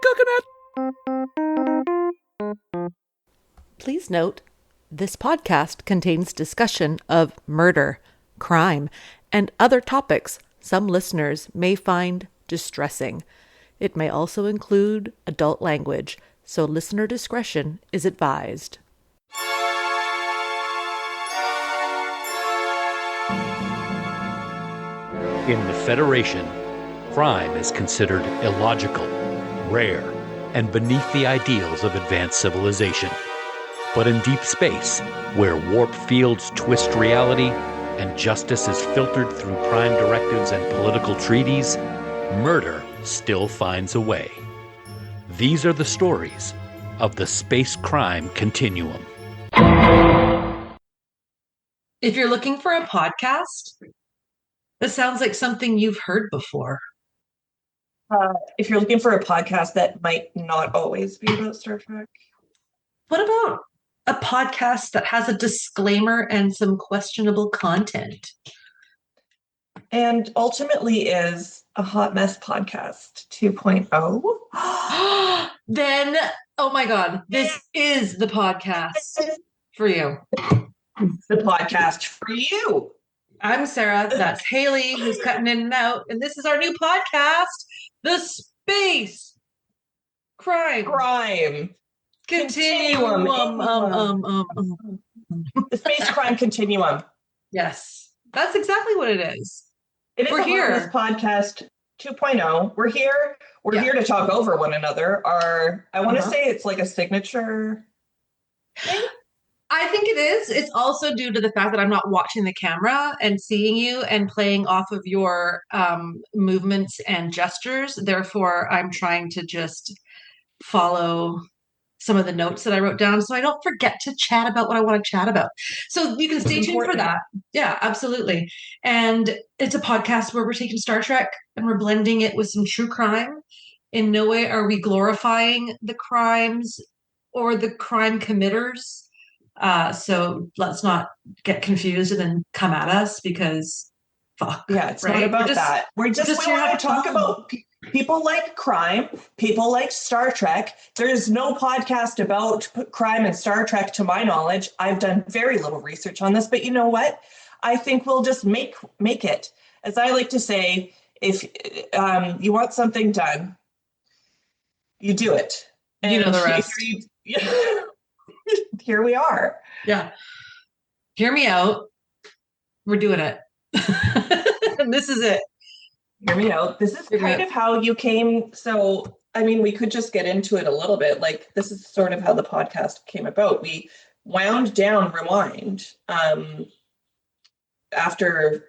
coconut. Please note, this podcast contains discussion of murder, crime, and other topics some listeners may find distressing. It may also include adult language, so listener discretion is advised. In the Federation, crime is considered illogical, rare, and beneath the ideals of advanced civilization. But in deep space, where warp fields twist reality and justice is filtered through prime directives and political treaties, murder still finds a way. These are the stories of the Space Crime Continuum. If you're looking for a podcast, that sounds like something you've heard before. If you're looking for a podcast that might not always be about Star Trek. What about a podcast that has a disclaimer and some questionable content? And ultimately is a hot mess podcast 2.0. Then, oh my God, this is the podcast for you. The podcast for you. I'm Sarah. That's Haley, who's cutting in and out. And this is our new podcast, The Space Crime Continuum. The Space Crime Continuum. Yes, that's exactly what it is. We're here. This podcast 2.0. We're here. We're here to talk over one another. I want to say it's like a signature thing. I think it is. It's also due to the fact that I'm not watching the camera and seeing you and playing off of your movements and gestures. Therefore, I'm trying to just follow some of the notes that I wrote down so I don't forget to chat about what I want to chat about. So you can stay tuned for that. Yeah, absolutely. And it's a podcast where we're taking Star Trek and we're blending it with some true crime. In no way are we glorifying the crimes or the crime committers. So let's not get confused and then come at us because fuck. Yeah, it's not about that. We're just we want to talk about people like crime, people like Star Trek. There's no podcast about crime and Star Trek to my knowledge. I've done very little research on this, but you know what? I think we'll just make it. As I like to say, if you want something done, you do it. And you know the rest. Here we are. Yeah. Hear me out. We're doing it. And this is it. Hear me out. This is kind of how you came. So, I mean, we could just get into it a little bit. Like, this is sort of how the podcast came about. We wound down Rewind after,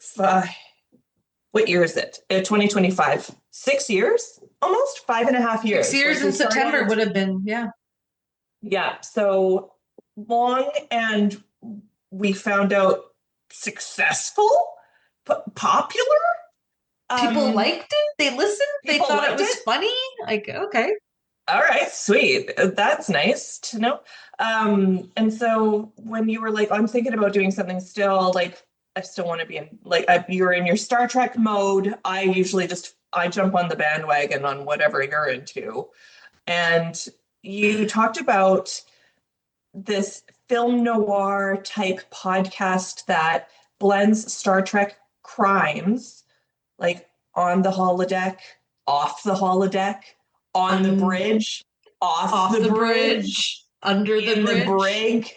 what year is it? 2025. 6 years? Almost 5.5 years. 6 years in September would have been, yeah. Yeah, so long, and we found out successful, popular. People liked it. They listened. They thought it was funny. Like, okay. All right, sweet. That's nice to know. And so when you were like, I'm thinking about doing something still, like, I still want to be in, like, you're in your Star Trek mode. I usually I jump on the bandwagon on whatever you're into. And you talked about this film noir type podcast that blends Star Trek crimes, like on the holodeck, off the holodeck, on the bridge, off the bridge, under the brig.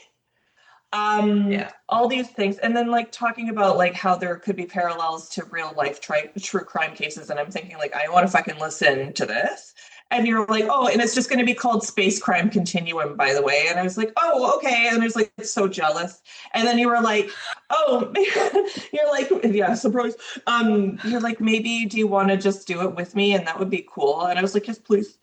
All these things. And then like talking about like how there could be parallels to real life true crime cases. And I'm thinking like, I want to fucking listen to this. And you're like, oh, and it's just going to be called Space Crime Continuum, by the way. And I was like, oh, okay. And I was like, so jealous. And then you were like, oh, you're like, yeah, surprise. You're like, maybe do you want to just do it with me? And that would be cool. And I was like, yes, please.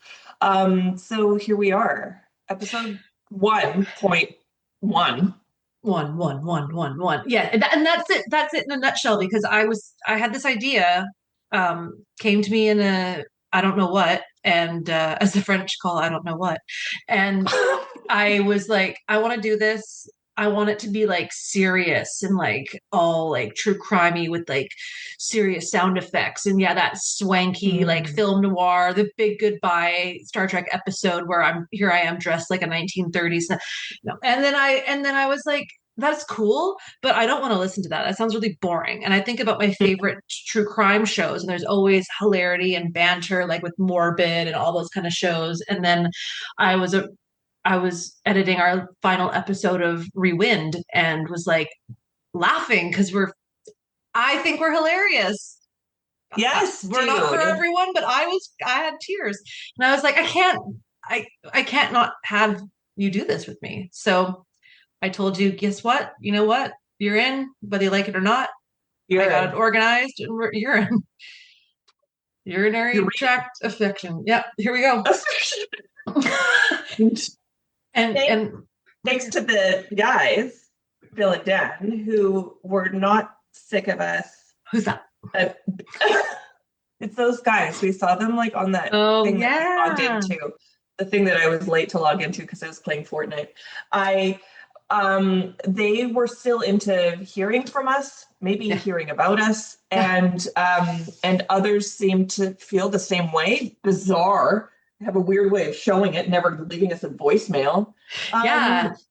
So here we are, episode 1.1. One. Yeah, and that's it. That's it in a nutshell. Because I had this idea, came to me in a I don't know what, and as the French call I don't know what, and I was like, I want to do this. I want it to be like serious and like all like true crimey with like serious sound effects. And yeah, that swanky like film noir, the big goodbye Star Trek episode where I am dressed like a 1930s. No. And then I was like, that's cool, but I don't want to listen to that. That sounds really boring. And I think about my favorite true crime shows, and there's always hilarity and banter, like with Morbid and all those kind of shows. And then I was editing our final episode of Rewind and was like laughing because I think we're hilarious. Yes, we're not for everyone, but I had tears, and I was like, I can't not have you do this with me. So I told you, guess what? You know what? You're in, whether you like it or not. I got it organized, and you're in. Urinary tract affection. Yep, here we go. and thanks to the guys, Bill and Dan, who were not sick of us. Who's that? It's those guys. We saw them like on that thing that I logged into. The thing that I was late to log into because I was playing Fortnite. They were still into hearing from us, maybe hearing about us, and others seem to feel the same way. Bizarre. They have a weird way of showing it, never leaving us a voicemail.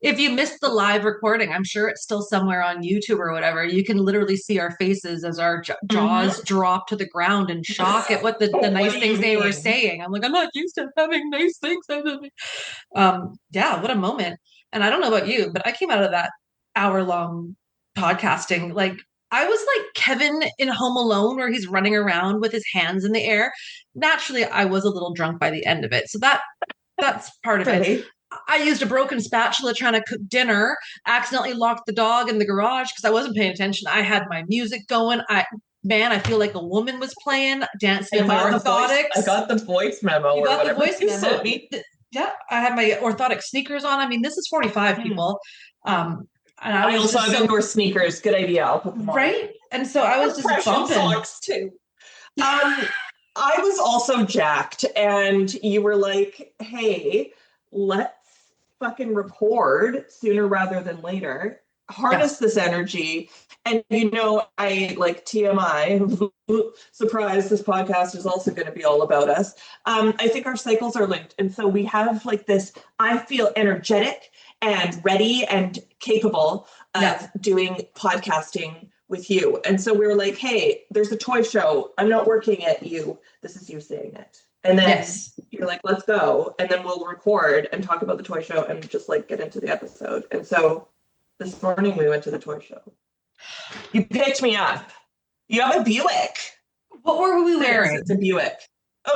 If you missed the live recording, I'm sure it's still somewhere on YouTube or whatever. You can literally see our faces as our jaws drop to the ground in shock at what the nice things they were saying. I'm like, I'm not used to having nice things. What a moment. And I don't know about you, but I came out of that hour-long podcasting like I was like Kevin in Home Alone, where he's running around with his hands in the air. Naturally, I was a little drunk by the end of it. So that's part of it. I used a broken spatula trying to cook dinner, accidentally locked the dog in the garage because I wasn't paying attention. I had my music going. I feel like a woman was playing, dancing in my orthotics. I got the voice memo. You got the voice memo. Yeah, I had my orthotic sneakers on. I mean, this is 45 people. And I also have indoor sneakers. Good idea. I'll put them on. Right? And so I was just bumping. Socks too. I was also jacked, and you were like, hey, let's fucking record sooner rather than later. Harness this energy. And I like TMI, surprise, this podcast is also going to be all about us. I think our cycles are linked. And so we have like this, I feel energetic and ready and capable of doing podcasting with you. And so we were like, hey, there's a toy show. I'm not working at you. This is you saying it. And then you're like, let's go. And then we'll record and talk about the toy show and just like get into the episode. And so this morning we went to the toy show. You picked me up. You have a Buick. What were we wearing? It's a Buick.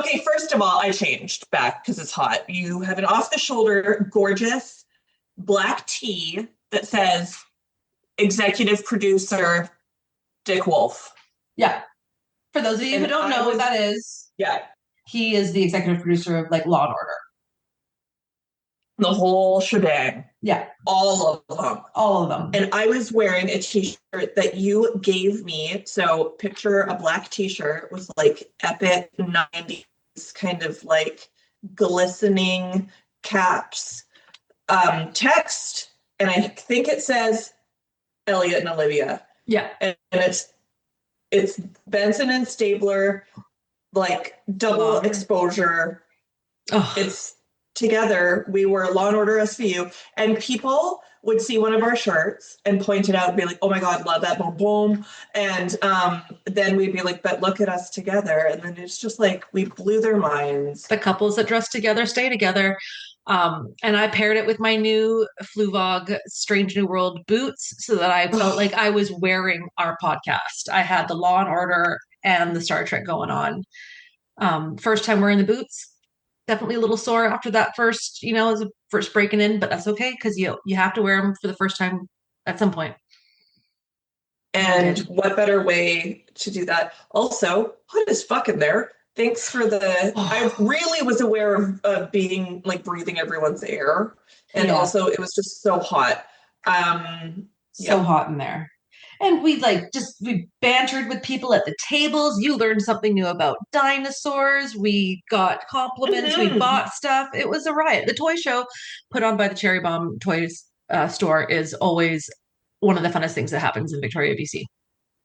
Okay, first of all, I changed back because it's hot. You have an off-the-shoulder, gorgeous black tee that says executive producer Dick Wolf. Yeah. For those of you who don't know what that is, he is the executive producer of like Law and Order. The whole shebang. Yeah. All of them. All of them. And I was wearing a t-shirt that you gave me. So picture a black t-shirt with like epic 90s kind of like glistening caps, text. And I think it says Elliot and Olivia. Yeah. And it's Benson and Stabler, like double exposure. Oh. It's together. We were Law and Order SVU, and people would see one of our shirts and point it out and be like, oh my God, love that, boom, boom. And then we'd be like, but look at us together. And then it's just like, we blew their minds. The couples that dress together stay together. And I paired it with my new Fluvog Strange New World boots so that I felt like I was wearing our podcast. I had the Law and Order and the Star Trek going on. First time wearing the boots. Definitely a little sore after that first, as a first breaking in, but that's okay because you have to wear them for the first time at some point. And what better way to do that? Also, hot as fuck in there. Thanks for I really was aware of being like breathing everyone's air. And also it was just so hot. So hot in there. And we bantered with people at the tables. You learned something new about dinosaurs. We got compliments. We bought stuff. It was a riot. The toy show put on by the Cherry Bomb Toys store is always one of the funnest things that happens in Victoria, BC.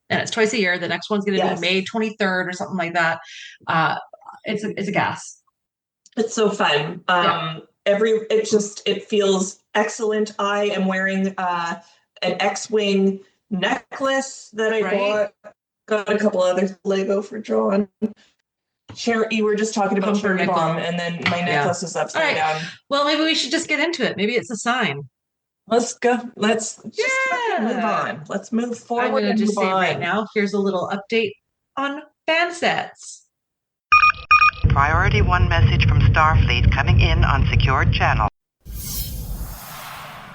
And it's twice a year. The next one's going to be May 23rd or something like that. It's a gas. It's so fun. It feels excellent. I am wearing an X-Wing necklace that I bought. Got a couple other Lego for John. You were just talking about Cherry Bomb, and then my necklace is upside down. Well, maybe we should just get into it. Maybe it's a sign. Let's go. Let's just move on. Let's move forward. I'm going to just say right now, here's a little update on fan sets. Priority 1 message from Starfleet coming in on secured channel.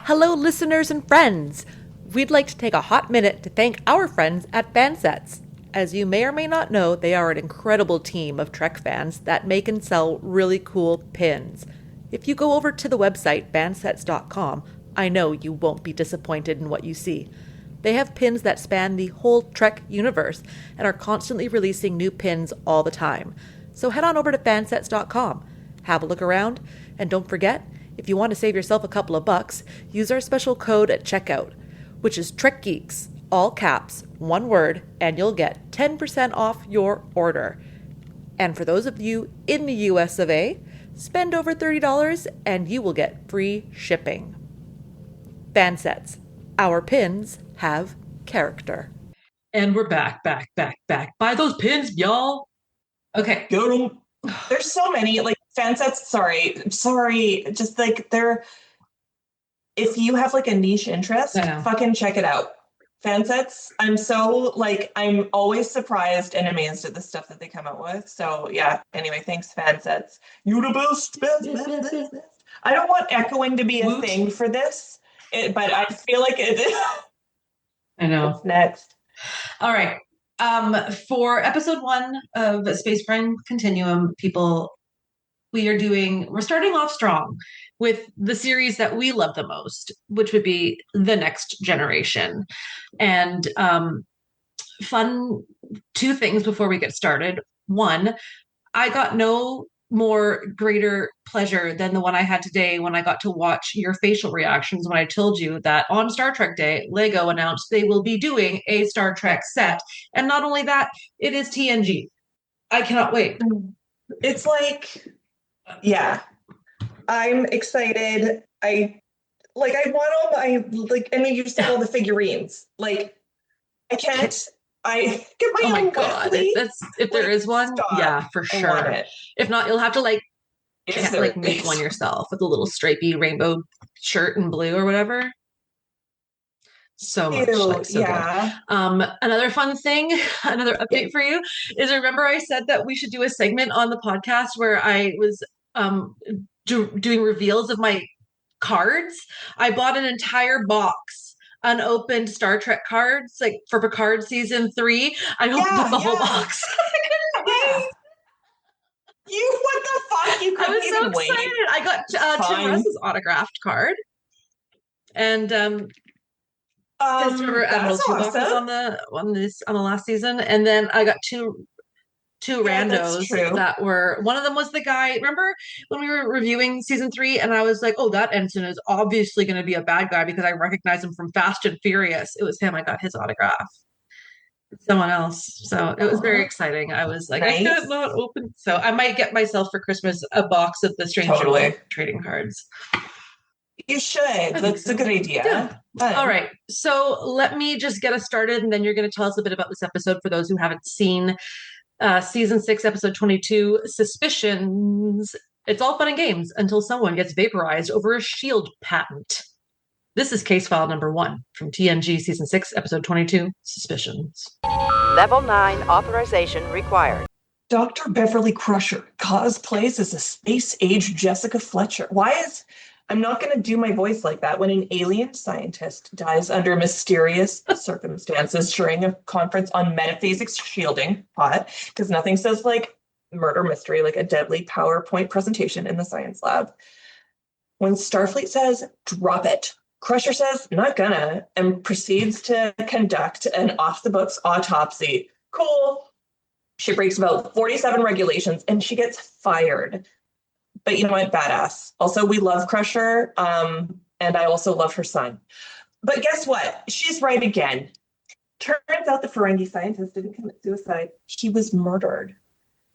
Hello, listeners and friends. We'd like to take a hot minute to thank our friends at Fansets. As you may or may not know, they are an incredible team of Trek fans that make and sell really cool pins. If you go over to the website, fansets.com, I know you won't be disappointed in what you see. They have pins that span the whole Trek universe and are constantly releasing new pins all the time. So head on over to fansets.com, have a look around, and don't forget, if you want to save yourself a couple of bucks, use our special code at checkout, which is TrekGeeks, all caps, one word, and you'll get 10% off your order. And for those of you in the US of A, spend over $30 and you will get free shipping. Fansets. Our pins have character. And we're back. Buy those pins, y'all. Okay. Go. There's so many, like, Fansets. Sorry. Just like if you have like a niche interest, fucking check it out. Fansets. I'm always surprised and amazed at the stuff that they come out with. So yeah. Anyway, thanks, Fansets. You the best. I don't want echoing to be a thing for this, but I feel like it is. I know. What's next? All right. For episode 1 of Space Crime Continuum, people, we're starting off strong with the series that we love the most, which would be The Next Generation. And fun 2 things before we get started. 1, I got no more greater pleasure than the one I had today when I got to watch your facial reactions when I told you that on Star Trek Day, Lego announced they will be doing a Star Trek set. And not only that, it is TNG. I cannot wait. It's like, yeah, I'm excited. I want them. And you said all the figurines. Like, I can't. I get my own. Oh my god! If there is one, stop. Yeah, for sure. If not, you'll have to make one yourself with a little stripy rainbow shirt in blue or whatever. So much, good. Another fun thing, another update for you is, remember I said that we should do a segment on the podcast where I was doing reveals of my cards. I bought an entire box. Unopened Star Trek cards, like for Picard season 3. I opened up the whole box. What the fuck? You couldn't I was so excited. I got Tim Russ's autographed card, and remember Admiral Chewbacca's on the last season, and then I got two randos that were, one of them was the guy, remember when we were reviewing season 3 and I was like, oh, that ensign is obviously going to be a bad guy because I recognize him from Fast and Furious. It was him. I got his autograph. Someone else. So it was very exciting. I was like, nice. I can't not open. So I might get myself for Christmas a box of the Strange trading cards. You should. That's a good idea. Yeah. All right. So let me just get us started, and then you're going to tell us a bit about this episode for those who haven't seen season 6, episode 22, Suspicions. It's all fun and games until someone gets vaporized over a shield patent. This is case file number 1 from TNG season 6, episode 22, Suspicions. Level 9 authorization required. Dr. Beverly Crusher cosplays as a space-age Jessica Fletcher. I'm not going to do my voice like that when an alien scientist dies under mysterious circumstances during a conference on metaphysics shielding, because nothing says like murder mystery like a deadly PowerPoint presentation in the science lab. When Starfleet says, drop it, Crusher says, not gonna, and proceeds to conduct an off-the-books autopsy. Cool. She breaks about 47 regulations and she gets fired. But you know what? Badass. Also, we love Crusher. And And I also love her son. But guess what? She's right again. Turns out the Ferengi scientist didn't commit suicide. He was murdered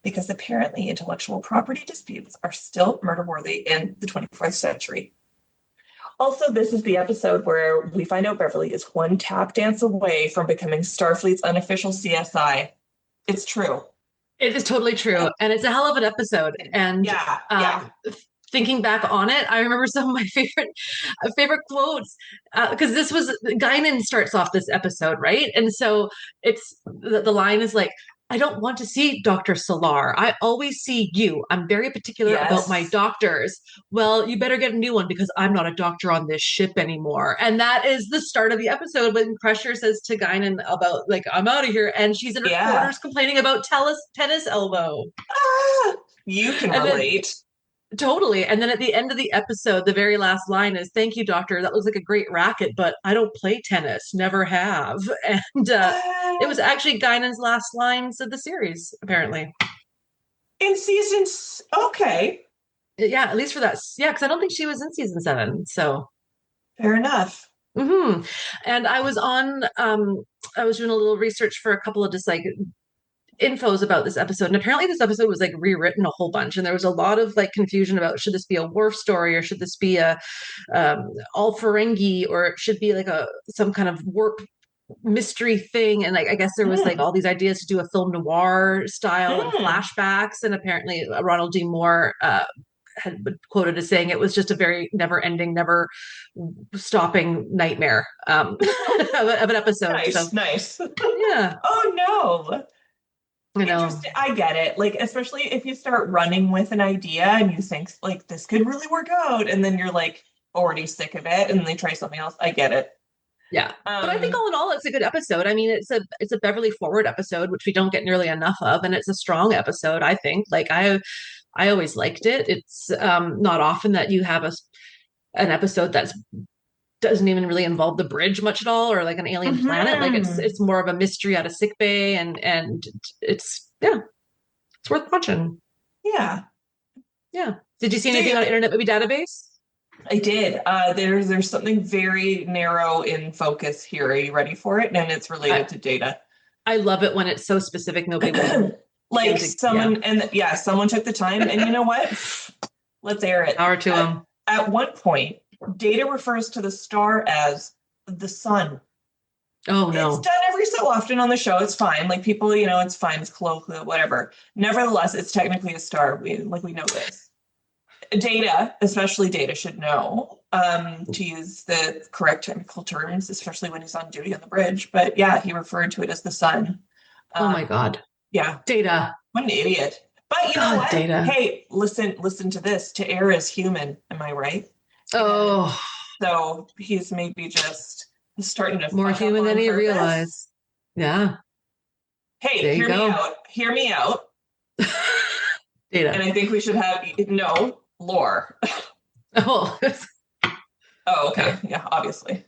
because apparently intellectual property disputes are still murder-worthy in the 24th century. Also, this is the episode where we find out Beverly is one tap dance away from becoming Starfleet's unofficial CSI. It's true. It is totally true. And it's a hell of an episode. And thinking back on it, I remember some of my favorite quotes, because this was, Guinan starts off this episode, right? And so it's, the line is like, I don't want to see Dr. Solar. I always see you. I'm very particular about my doctors. Well, you better get a new one because I'm not a doctor on this ship anymore. And that is the start of the episode when Crusher says to Guinan about, like, I'm out of here. And she's in her quarters complaining about tennis elbow. You can relate. Totally. And then at the end of the episode, the very last line is, thank you, doctor. That looks like a great racket, but I don't play tennis. Never have. And it was actually Guinan's last lines of the series, apparently. In seasons. Okay. Yeah, at least for that. Yeah, because I don't think she was in season 7. So fair enough. Mm-hmm. And I was I was doing a little research for a couple of just like infos about this episode, and apparently this episode was like rewritten a whole bunch, and there was a lot of like confusion about, should this be a Worf story or should this be a all Ferengi, or it should be like some kind of warp mystery thing. And like I guess there was like all these ideas to do a film noir style and flashbacks, and apparently Ronald D. Moore had been quoted as saying it was just a very never-ending, never-stopping nightmare of an episode. Nice. Yeah. Oh no. You know, I get it. Like, especially if you start running with an idea and you think like this could really work out, and then you're like already sick of it, and they try something else. I get it. Yeah, but I think all in all, it's a good episode. I mean, it's a Beverly forward episode, which we don't get nearly enough of, and it's a strong episode. I think. Like I always liked it. It's not often that you have an episode that's doesn't even really involve the bridge much at all, or like an alien planet. Like it's more of a mystery out of sickbay, and it's worth watching. Yeah. Did you see anything on Internet Movie Database? I did. There's something very narrow in focus here. Are you ready for it? And it's related to data. I love it when it's so specific. Nobody will. Like someone someone took the time, and you know what? Let's air it. Power to them. At one point, Data refers to the star as the sun. Oh, no. It's done every so often on the show. It's fine. Like people, it's fine. It's colloquial, whatever. Nevertheless, it's technically a star. We know this. Data, especially Data, should know to use the correct technical terms, especially when he's on duty on the bridge. But yeah, he referred to it as the sun. Oh my God. Yeah. Data. What an idiot. But you know what? Data. Hey, listen to this. To err is human. Am I right? Oh. So he's maybe just starting to more human than he realized. Yeah. Hey, hear me out. Data. And I think we should have lore. Oh. Oh, okay. Yeah, obviously.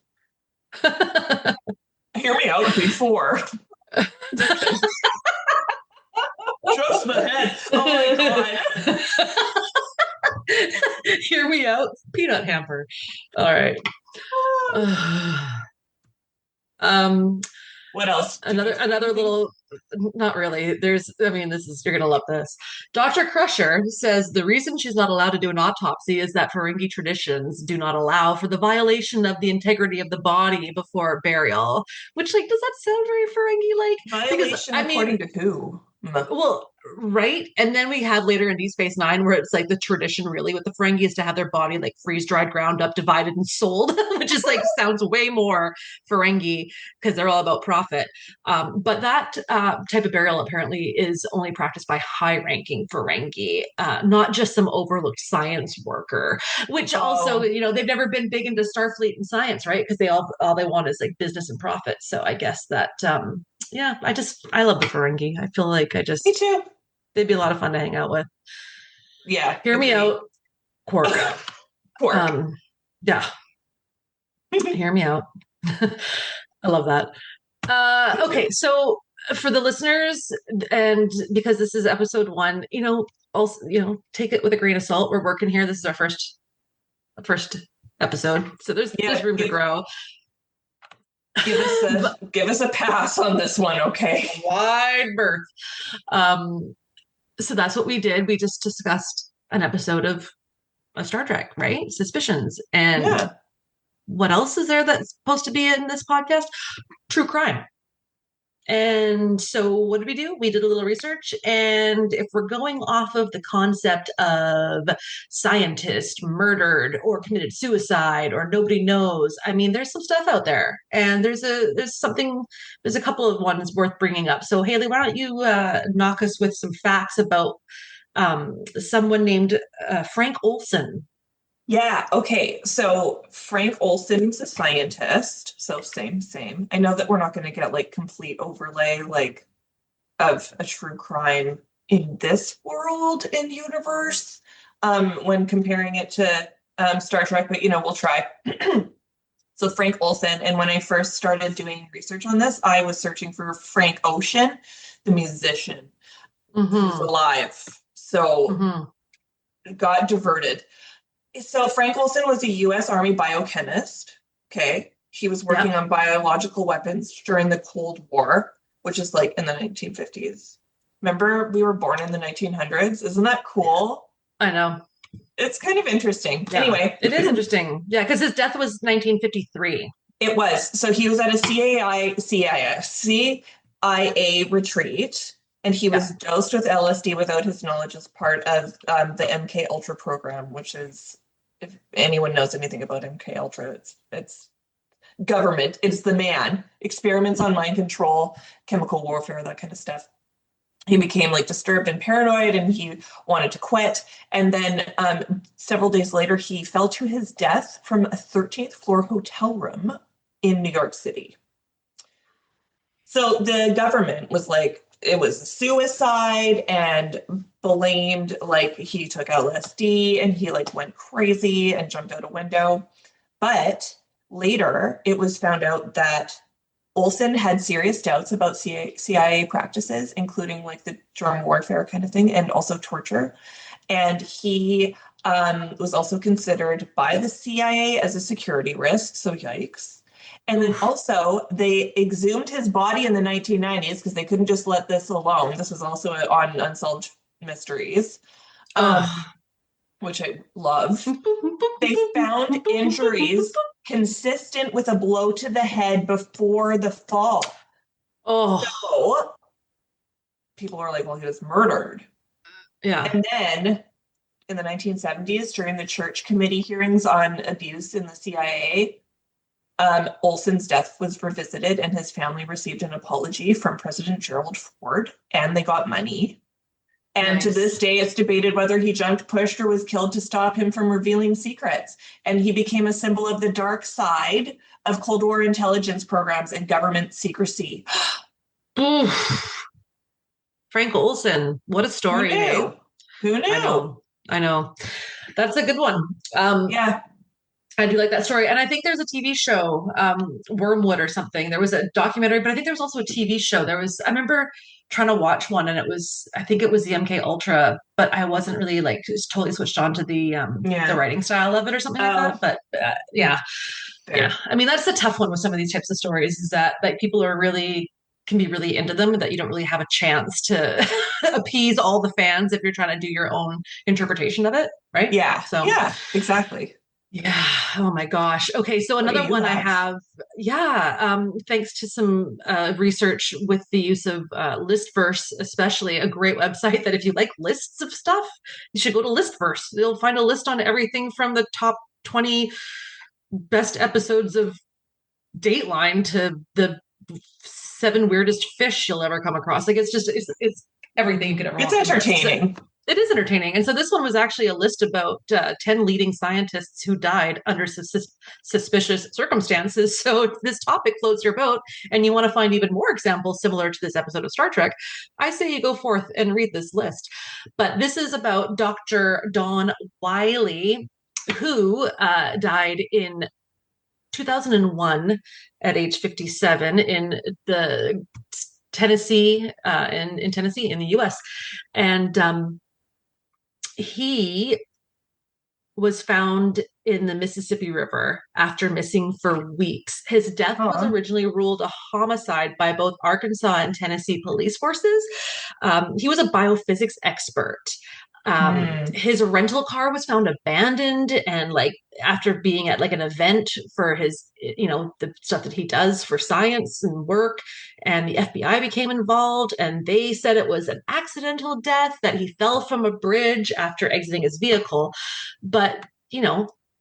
Hear me out before. Just the head. Oh my God. Hear me out. Peanut hamper. All right. What else? Another little, not really. You're gonna love this. Dr. Crusher says the reason she's not allowed to do an autopsy is that Ferengi traditions do not allow for the violation of the integrity of the body before burial. Which, like, does that sound very Ferengi-like? Violation according to who? Well, right. And then we have later in Deep Space Nine where it's like the tradition really with the Ferengi is to have their body like freeze-dried, ground up, divided, and sold, which is like sounds way more Ferengi because they're all about profit. But that type of burial apparently is only practiced by high-ranking Ferengi, not just some overlooked science worker, which also, they've never been big into Starfleet and science, right? Because all they want is like business and profit. So I guess that I love the Ferengi. I feel like me too. They'd be a lot of fun to hang out with. Yeah. Hear me out. Quark. Yeah. Hear me out. I love that. Okay. So for the listeners, and because this is episode 1, also, take it with a grain of salt. We're working here. This is our first episode. So there's room to grow. Give us a pass on this one, okay? Wide berth. So that's what we did. We just discussed an episode of Star Trek, right? Suspicions. And what else is there that's supposed to be in this podcast? True crime. And so what did we do? We did a little research. And if we're going off of the concept of scientist murdered or committed suicide or nobody knows, I mean, there's some stuff out there. And there's a couple of ones worth bringing up. So Haley, why don't you knock us with some facts about someone named Frank Olson? Yeah. Okay. So Frank Olson's a scientist. So same. I know that we're not going to get like complete overlay like of a true crime in this world and universe when comparing it to Star Trek, but we'll try. So Frank Olson. And when I first started doing research on this, I was searching for Frank Ocean, the musician who's alive. So got diverted. So Frank Olson was a U.S. Army biochemist. Okay. He was working on biological weapons during the Cold War, which is like in the 1950s. Remember, we were born in the 1900s. Isn't that cool? I know. It's kind of interesting. Yeah. Anyway. It is interesting. Yeah, because his death was 1953. It was. So he was at a CIA retreat. And he was dosed with LSD without his knowledge as part of the MK Ultra program, which is, if anyone knows anything about MK Ultra, it's government. It's the man. Experiments on mind control, chemical warfare, that kind of stuff. He became like disturbed and paranoid, and he wanted to quit. And then several days later, he fell to his death from a 13th floor hotel room in New York City. So the government was like, it was a suicide and blamed like he took LSD and he like went crazy and jumped out a window. But later it was found out that Olson had serious doubts about CIA practices, including like the germ warfare kind of thing and also torture. And he was also considered by the CIA as a security risk. So yikes. And then also they exhumed his body in the 1990s because they couldn't just let this alone. This was also on Unsolved Mysteries, which I love. They found injuries consistent with a blow to the head before the fall. So people were like, well, he was murdered. Yeah. And then in the 1970s, during the Church Committee hearings on abuse in the CIA, Olson's death was revisited and his family received an apology from President Gerald Ford, and they got money. And to this day, it's debated whether he jumped, pushed, or was killed to stop him from revealing secrets. And he became a symbol of the dark side of Cold War intelligence programs and government secrecy. Frank Olson, what a story. Who knew? I know. That's a good one. I do like that story. And I think there's a TV show, Wormwood or something. There was a documentary, but I think there was also a TV show. I remember trying to watch one, and I think it was the MK Ultra, but I wasn't really like just totally switched on to the writing style of it or something like that. But yeah. I mean, that's the tough one with some of these types of stories, is that like people can be really into them, that you don't really have a chance to appease all the fans if you're trying to do your own interpretation of it. Right. Yeah. So yeah, exactly. Yeah. Oh my gosh. Okay. So another one I have, thanks to some research with the use of Listverse, especially a great website that if you like lists of stuff, you should go to Listverse. You'll find a list on everything from the top 20 best episodes of Dateline to the 7 weirdest fish you'll ever come across. Like it's everything you could ever want. It's entertaining. It is entertaining. And so this one was actually a list about 10 leading scientists who died under suspicious circumstances. So if this topic floats your boat and you want to find even more examples similar to this episode of Star Trek, I say you go forth and read this list. But this is about Dr. Dawn Wiley, who died in 2001 at age 57 in the Tennessee, in Tennessee, in the U.S. And he was found in the Mississippi River after missing for weeks. His death was originally ruled a homicide by both Arkansas and Tennessee police forces. He was a biophysics expert. His rental car was found abandoned, and like after being at like an event for his, the stuff that he does for science and work, and the FBI became involved, and they said it was an accidental death, that he fell from a bridge after exiting his vehicle. But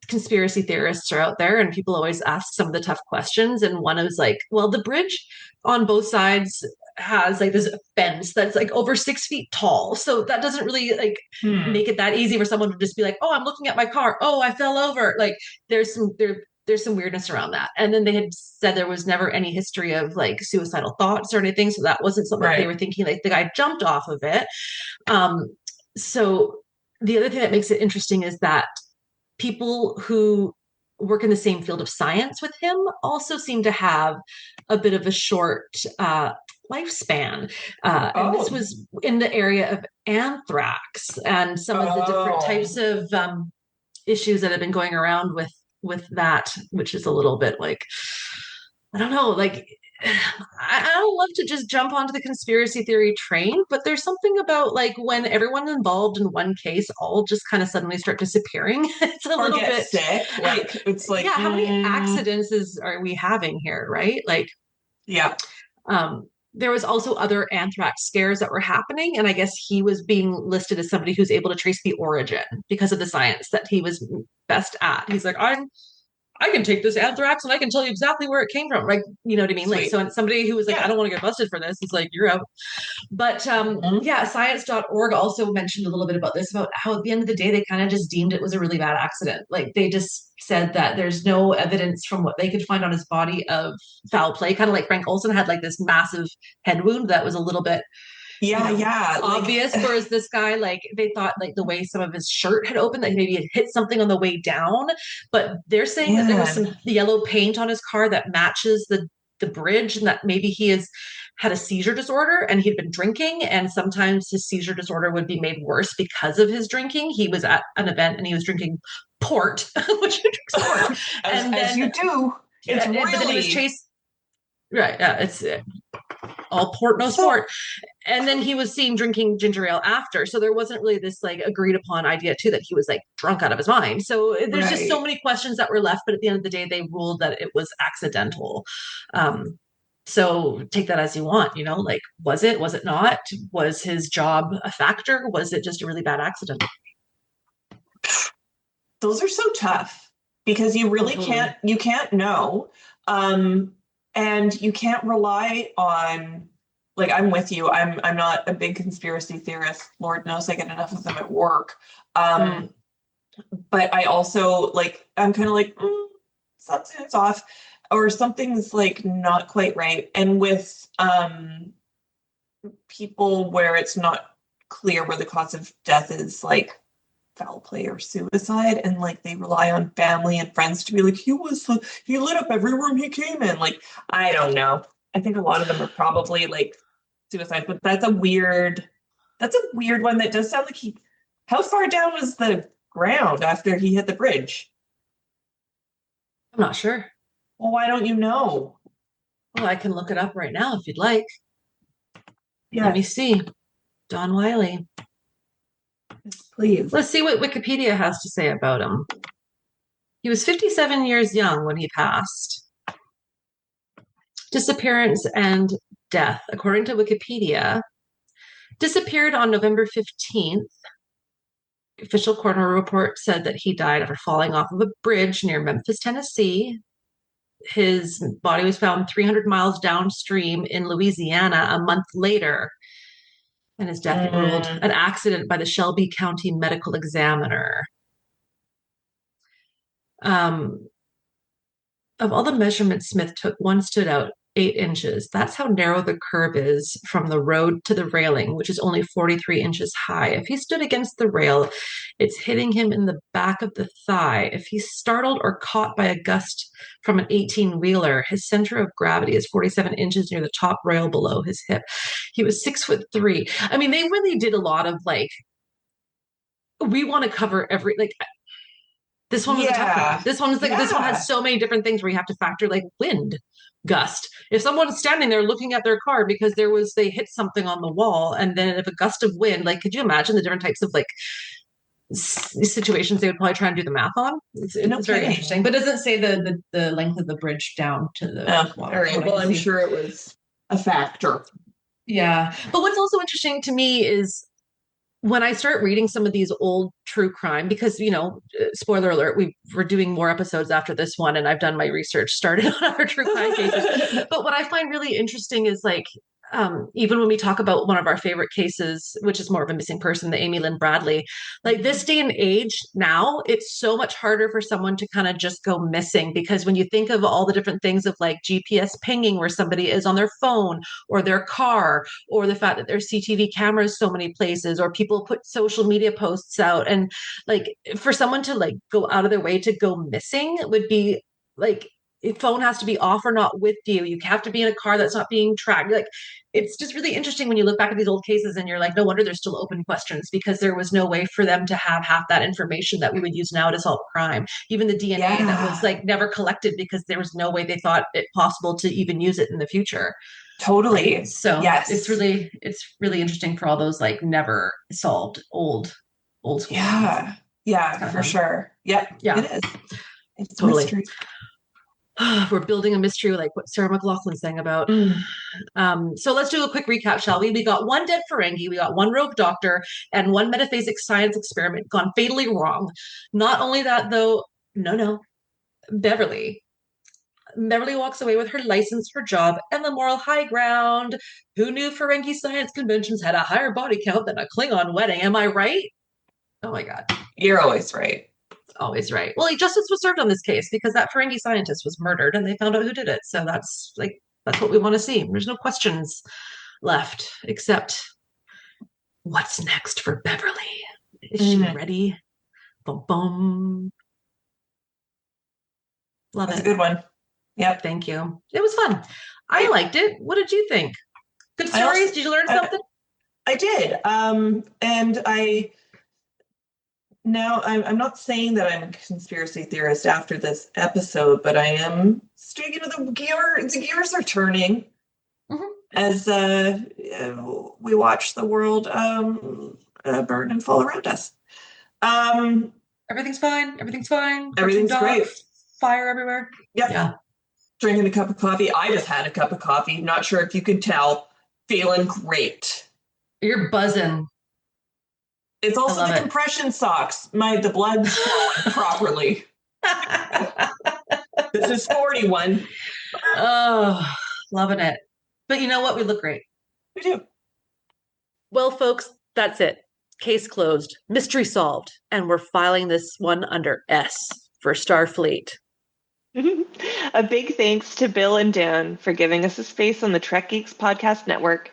conspiracy theorists are out there, and people always ask some of the tough questions, and one is like, well, the bridge on both sides has like this fence that's like over 6 feet tall, so that doesn't really like make it that easy for someone to just be like, oh, I'm looking at my car, oh, I fell over. Like there's some weirdness around that. And then they had said there was never any history of like suicidal thoughts or anything, so that wasn't something they were thinking like the guy jumped off of it. So the other thing that makes it interesting is that people who work in the same field of science with him also seem to have a bit of a short lifespan. And this was in the area of anthrax and some of the different types of issues that have been going around with that, which is a little bit like, I don't know, like I don't love to just jump onto the conspiracy theory train, but there's something about like when everyone involved in one case all just kind of suddenly start disappearing. It's a little bit sick. Like it's like, how many accidents are we having here, right? Like, there was also other anthrax scares that were happening, and I guess he was being listed as somebody who's able to trace the origin because of the science that he was best at. He's like, I can take this anthrax and I can tell you exactly where it came from. Like, you know what I mean? Sweet. Like, so somebody who was like, I don't want to get busted for this, is like, you're out. But science.org also mentioned a little bit about this, about how at the end of the day, they kind of just deemed it was a really bad accident. Like they just said that there's no evidence from what they could find on his body of foul play. Kind of like Frank Olson had like this massive head wound that was a little bit obvious. Whereas this guy, like they thought like the way some of his shirt had opened, like maybe it hit something on the way down, but they're saying that there was some yellow paint on his car that matches the bridge, and that maybe he had a seizure disorder and he'd been drinking, and sometimes his seizure disorder would be made worse because of his drinking. He was at an event and he was drinking port, which he drinks port, as you do. It's really... But then he was chased. Right. Yeah. It's all port, no sport. And then he was seen drinking ginger ale after. So there wasn't really this like agreed upon idea too, that he was like drunk out of his mind. So there's just so many questions that were left. But at the end of the day, they ruled that it was accidental. So take that as you want, like, was it not? Was his job a factor? Was it just a really bad accident? Those are so tough because you really can't know. And you can't rely on, like, I'm with you. I'm not a big conspiracy theorist. Lord knows I get enough of them at work. But I also like, I'm kind of like, something's off, or something's like not quite right. And with people where it's not clear where the cause of death is, like foul play or suicide, and like they rely on family and friends to be like, he lit up every room he came in. Like, I don't know. I think a lot of them are probably like suicide, but that's a weird one. That does sound like how far down was the ground after he hit the bridge? I'm not sure. Well, why don't you know? Well, I can look it up right now if you'd like. Yeah. Let me see. Don Wiley. Please. Let's see what Wikipedia has to say about him. He was 57 years young when he passed. Disappearance and death. According to Wikipedia, disappeared on November 15th. Official coroner report said that he died after falling off of a bridge near Memphis, Tennessee. His body was found 300 miles downstream in Louisiana a month later. And his death ruled an accident by the Shelby County Medical Examiner. Of all the measurements Smith took, one stood out 8 inches. That's how narrow the curve is from the road to the railing, which is only 43 inches high. If he stood against the rail, it's hitting him in the back of the thigh. If he's startled or caught by a gust from an 18-wheeler, his center of gravity is 47 inches near the top rail below his hip. He was 6'3". I mean, they really did a lot of like, we want to cover every, like, This one was a tough one. This one is like, this one Yeah. has so many different things where you have to factor like wind, gust. If someone's standing there looking at their car because they hit something on the wall, and then if a gust of wind, like, could you imagine the different types of like situations they would probably try and do the math on? It's very interesting, but it doesn't say the length of the bridge down to the water. All right. Well, I'm sure it was a factor. Yeah. But what's also interesting to me is when I start reading some of these old true crime, because, you know, spoiler alert, we're doing more episodes after this one, and I've done my research, started on our true crime cases. But what I find really interesting is like, even when we talk about one of our favorite cases, which is more of a missing person, the Amy Lynn Bradley, like this day and age now, it's so much harder for someone to kind of just go missing, because when you think of all the different things of like GPS pinging where somebody is on their phone or their car, or the fact that there's CCTV cameras so many places, or people put social media posts out, and like for someone to like go out of their way to go missing would be like, your phone has to be off or not with you. You have to be in a car that's not being tracked. Like, it's just really interesting when you look back at these old cases and you're like, no wonder there's still open questions, because there was no way for them to have half that information that we would use now to solve crime. Even the DNA that was like never collected, because there was no way they thought it possible to even use it in the future. Totally. Right? So yes, it's really interesting for all those like never solved old school. Yeah, for sure. Yep. Yeah, it is. It's totally. Mystery. We're building a mystery like what Sarah McLachlan sang about. So let's do a quick recap, shall we? We got one dead Ferengi, we got one rogue doctor, and one metaphasic science experiment gone fatally wrong. Not only that, though, Beverly walks away with her license, her job, and the moral high ground. Who knew Ferengi science conventions had a higher body count than a Klingon wedding? Am I right? Oh my God. You're always right. Always right. Well, justice was served on this case because that Ferengi scientist was murdered and they found out who did it. So that's what we want to see. There's no questions left except what's next for Beverly. Is she ready? Boom, boom. Love it. That's a good one. Yep. Thank you. It was fun. I liked it. What did you think? Good stories? Did you learn something? I did. And now I'm not saying that I'm a conspiracy theorist after this episode, but I am still, the gears are turning as we watch the world burn and fall around us. Everything's fine. Everything's great. Fire everywhere. Yep. Yeah. Drinking a cup of coffee. I just had a cup of coffee. Not sure if you could tell. Feeling great. You're buzzing. It's also the compression socks. The blood's flowing properly. This is 41. Oh, loving it. But you know what? We look great. We do. Well, folks, that's it. Case closed. Mystery solved. And we're filing this one under S for Starfleet. A big thanks to Bill and Dan for giving us a space on the Trek Geeks podcast network.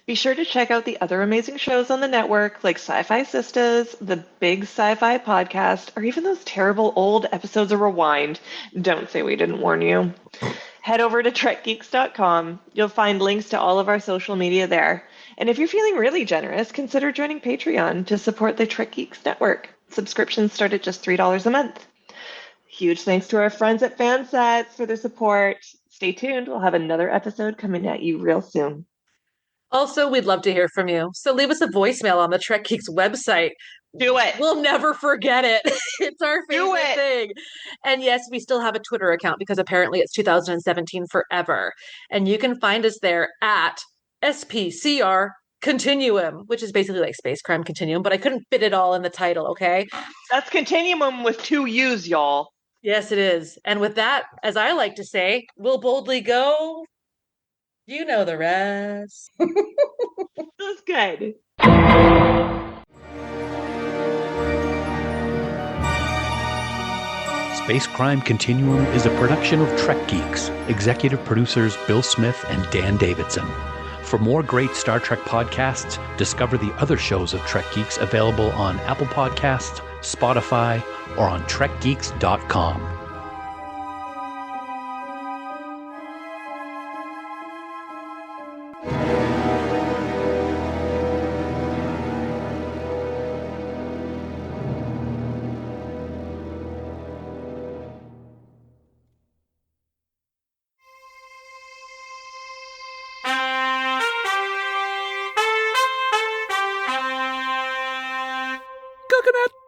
Be sure to check out the other amazing shows on the network, like Sci-Fi Sisters, the Big Sci-Fi Podcast, or even those terrible old episodes of Rewind. Don't say we didn't warn you. Head over to trekgeeks.com. You'll find links to all of our social media there. And if you're feeling really generous, consider joining Patreon to support the Trek Geeks network. Subscriptions start at just $3 a month. Huge thanks to our friends at Fansets for their support. Stay tuned. We'll have another episode coming at you real soon. Also, we'd love to hear from you. So leave us a voicemail on the Trek Geeks website. Do it. We'll never forget it. It's our favorite thing. And yes, we still have a Twitter account because apparently it's 2017 forever. And you can find us there at SPCR Continuum, which is basically like Space Crime Continuum, but I couldn't fit it all in the title, okay? That's Continuum with 2 U's, y'all. Yes, it is. And with that, as I like to say, we'll boldly go. You know the rest. That's good. Space Crime Continuum is a production of Trek Geeks, executive producers Bill Smith and Dan Davidson. For more great Star Trek podcasts, discover the other shows of Trek Geeks available on Apple Podcasts, Spotify, or on trekgeeks.com. looking at